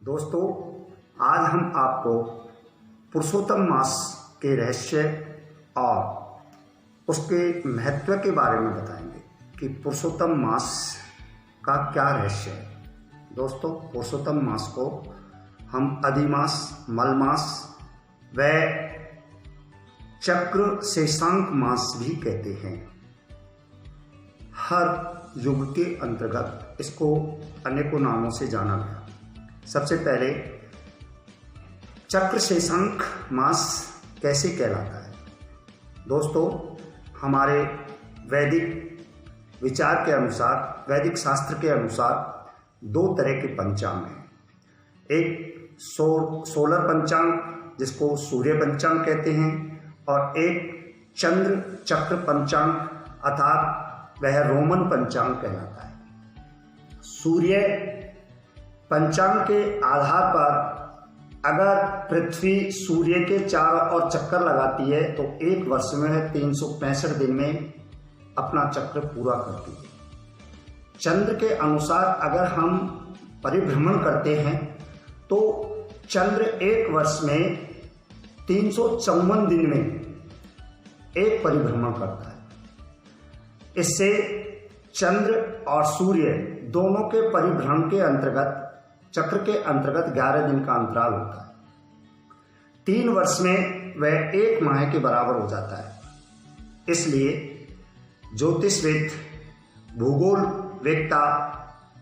दोस्तों, आज हम आपको पुरुषोत्तम मास के रहस्य और उसके महत्व के बारे में बताएंगे कि पुरुषोत्तम मास का क्या रहस्य है। दोस्तों, पुरुषोत्तम मास को हम अधिमास, मलमास व चक्र शेषांक मास भी कहते हैं। हर युग के अंतर्गत इसको अनेकों नामों से जाना गया। सबसे पहले चक्र शेषांक मास कैसे कहलाता है। दोस्तों, हमारे वैदिक विचार के अनुसार, वैदिक शास्त्र के अनुसार दो तरह के पंचांग हैं। एक सोलर पंचांग जिसको सूर्य पंचांग कहते हैं, और एक चंद्र चक्र पंचांग अर्थात वह रोमन पंचांग कहलाता है। सूर्य पंचांग के आधार पर अगर पृथ्वी सूर्य के चारों ओर चक्कर लगाती है तो एक वर्ष में 365 दिन में अपना चक्र पूरा करती है। चंद्र के अनुसार अगर हम परिभ्रमण करते हैं तो चंद्र एक वर्ष में 354 दिन में एक परिभ्रमण करता है। इससे चंद्र और सूर्य दोनों के परिभ्रमण के अंतर्गत, चक्र के अंतर्गत 11 दिन का अंतराल होता है। 3 वर्ष में वह 1 माह के बराबर हो जाता है। इसलिए ज्योतिषविद, भूगोल वेत्ता,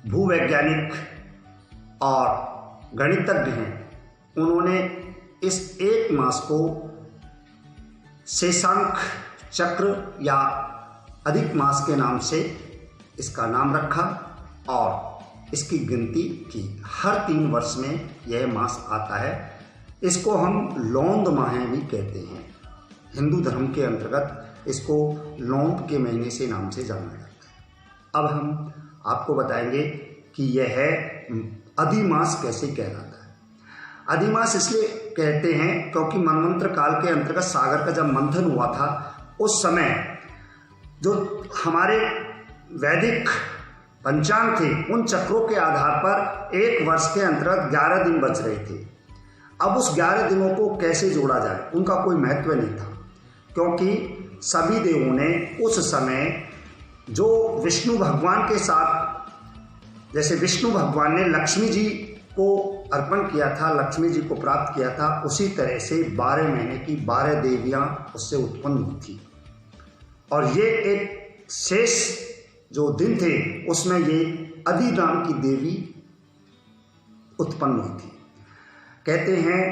भूवैज्ञानिक और गणितज्ञ हैं, उन्होंने इस 1 मास को शेषांक चक्र या अधिक मास के नाम से इसका नाम रखा और इसकी गिनती की। हर 3 वर्ष में यह मास आता है। इसको हम लौंद माह भी कहते हैं। हिंदू धर्म के अंतर्गत इसको लौंद के महीने से नाम से जाना जाता है। अब हम आपको बताएंगे कि यह अधिमास कैसे कहलाता है। अधिमास इसलिए कहते हैं क्योंकि मनवंतर काल के अंतर्गत सागर का जब मंथन हुआ था, उस समय जो हमारे वैदिक पंचांग थे, उन चक्रों के आधार पर एक वर्ष के अंतर्गत 11 दिन बच रहे थे। अब उस 11 दिनों को कैसे जोड़ा जाए, उनका कोई महत्व नहीं था, क्योंकि सभी देवों ने उस समय जो विष्णु भगवान के साथ, जैसे विष्णु भगवान ने लक्ष्मी जी को अर्पण किया था, लक्ष्मी जी को प्राप्त किया था, उसी तरह से 12 महीने की 12 देवियां उससे उत्पन्न हुई थी। और ये एक शेष जो दिन थे उसमें ये अधि नाम की देवी उत्पन्न हुई थी। कहते हैं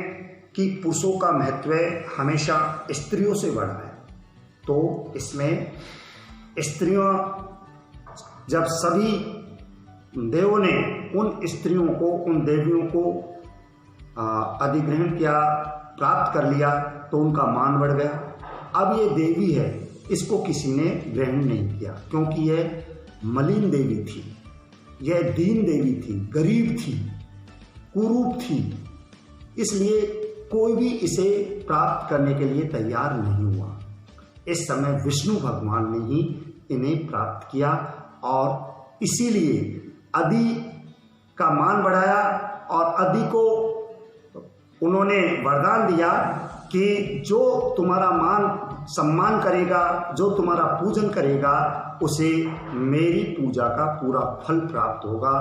कि पुरुषों का महत्व हमेशा स्त्रियों से बढ़ा है। तो इसमें स्त्रियां, जब सभी देवों ने उन स्त्रियों को, उन देवियों को अधिग्रहण किया, प्राप्त कर लिया, तो उनका मान बढ़ गया। अब ये देवी है, इसको किसी ने ग्रहण नहीं किया, क्योंकि यह मलिन देवी थी, यह दीन देवी थी, गरीब थी, कुरूप थी। इसलिए कोई भी इसे प्राप्त करने के लिए तैयार नहीं हुआ। इस समय विष्णु भगवान ने ही इन्हें प्राप्त किया और इसीलिए अधि का मान बढ़ाया और अधि को उन्होंने वरदान दिया कि जो तुम्हारा मान सम्मान करेगा, जो तुम्हारा पूजन करेगा, उसे मेरी पूजा का पूरा फल प्राप्त होगा।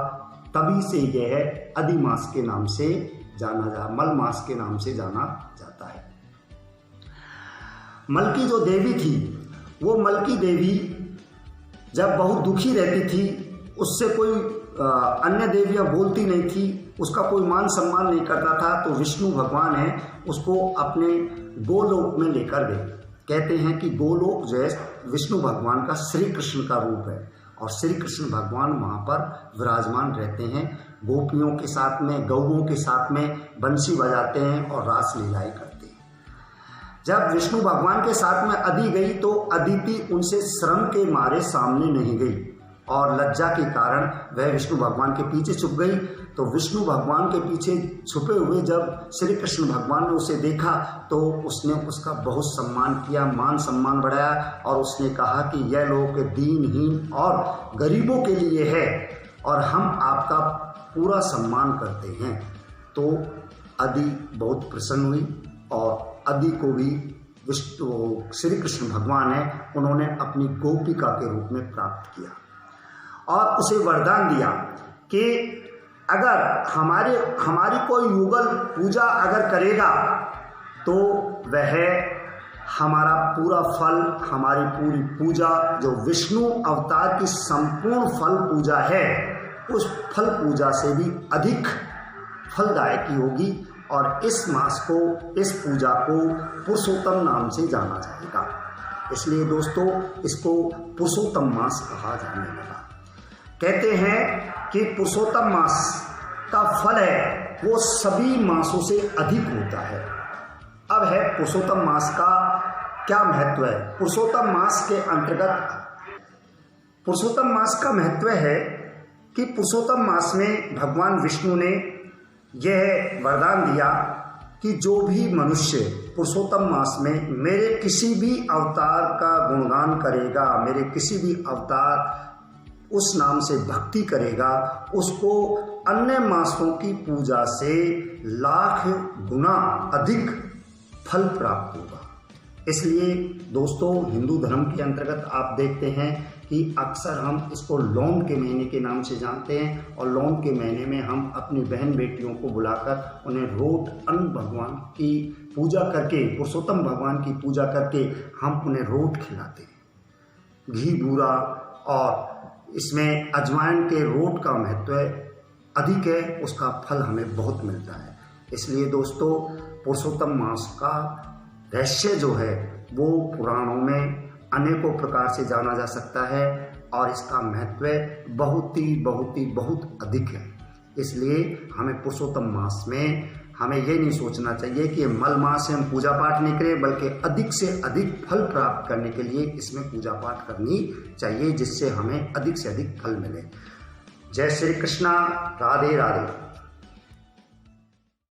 तभी से यह अधिमास के नाम से मल मास के नाम से जाना जाता है। मल की जो देवी थी, वो मल की देवी जब बहुत दुखी रहती थी, उससे कोई अन्य देवियां बोलती नहीं थी, उसका कोई मान सम्मान नहीं करता था, तो विष्णु भगवान है उसको अपने गोलोक में लेकर गए। कहते हैं कि गोलोक जो है विष्णु भगवान का श्री कृष्ण का रूप है और श्री कृष्ण भगवान वहाँ पर विराजमान रहते हैं। गोपियों के साथ में, गौओं के साथ में बंसी बजाते हैं और रास लीलाएं करते हैं। जब विष्णु भगवान के साथ में अधि गई तो अदिति उनसे शर्म के मारे सामने नहीं गई और लज्जा के कारण वह विष्णु भगवान के पीछे छुप गई। तो विष्णु भगवान के पीछे छुपे हुए जब श्री कृष्ण भगवान ने उसे देखा तो उसने उसका बहुत सम्मान किया, मान सम्मान बढ़ाया और उसने कहा कि यह लोग दीनहीन और गरीबों के लिए है और हम आपका पूरा सम्मान करते हैं। तो अदि बहुत प्रसन्न हुई और अदि को भी विष्णु श्री कृष्ण भगवान है उन्होंने अपनी गोपिका के रूप में प्राप्त किया और उसे वरदान दिया कि अगर हमारी कोई युगल पूजा अगर करेगा तो वह हमारा पूरा फल, हमारी पूरी पूजा जो विष्णु अवतार की संपूर्ण फल पूजा है उस फल पूजा से भी अधिक फलदायक होगी और इस मास को, इस पूजा को पुरुषोत्तम नाम से जाना जाएगा। इसलिए दोस्तों इसको पुरुषोत्तम मास कहा जाने लगा। कहते हैं कि पुरुषोत्तम मास का फल है वो सभी मासों से अधिक होता है। अब है पुरुषोत्तम मास का क्या महत्व है। पुरुषोत्तम मास के अंतर्गत पुरुषोत्तम मास का महत्व है कि पुरुषोत्तम मास में भगवान विष्णु ने यह वरदान दिया कि जो भी मनुष्य पुरुषोत्तम मास में मेरे किसी भी अवतार का गुणगान करेगा, मेरे किसी भी अवतार उस नाम से भक्ति करेगा, उसको अन्य मासों की पूजा से लाख गुना अधिक फल प्राप्त होगा। इसलिए दोस्तों हिंदू धर्म के अंतर्गत आप देखते हैं कि अक्सर हम इसको लौन के महीने के नाम से जानते हैं और लौन के महीने में हम अपनी बहन बेटियों को बुलाकर उन्हें रोट अन्न भगवान की पूजा करके, पुरुषोत्तम भगवान की पूजा करके हम उन्हें रोट खिलाते हैं। घी बूरा और इसमें अजवाइन के रोट का महत्व अधिक है, उसका फल हमें बहुत मिलता है। इसलिए दोस्तों पुरुषोत्तम मास का रहस्य जो है वो पुराणों में अनेकों प्रकार से जाना जा सकता है और इसका महत्व बहुत अधिक है। इसलिए हमें पुरुषोत्तम मास में हमें ये नहीं सोचना चाहिए कि ये मल मास से हम पूजा पाठ नहीं करें, बल्कि अधिक से अधिक फल प्राप्त करने के लिए इसमें पूजा पाठ करनी चाहिए जिससे हमें अधिक से अधिक फल मिले। जय श्री कृष्णा, राधे राधे।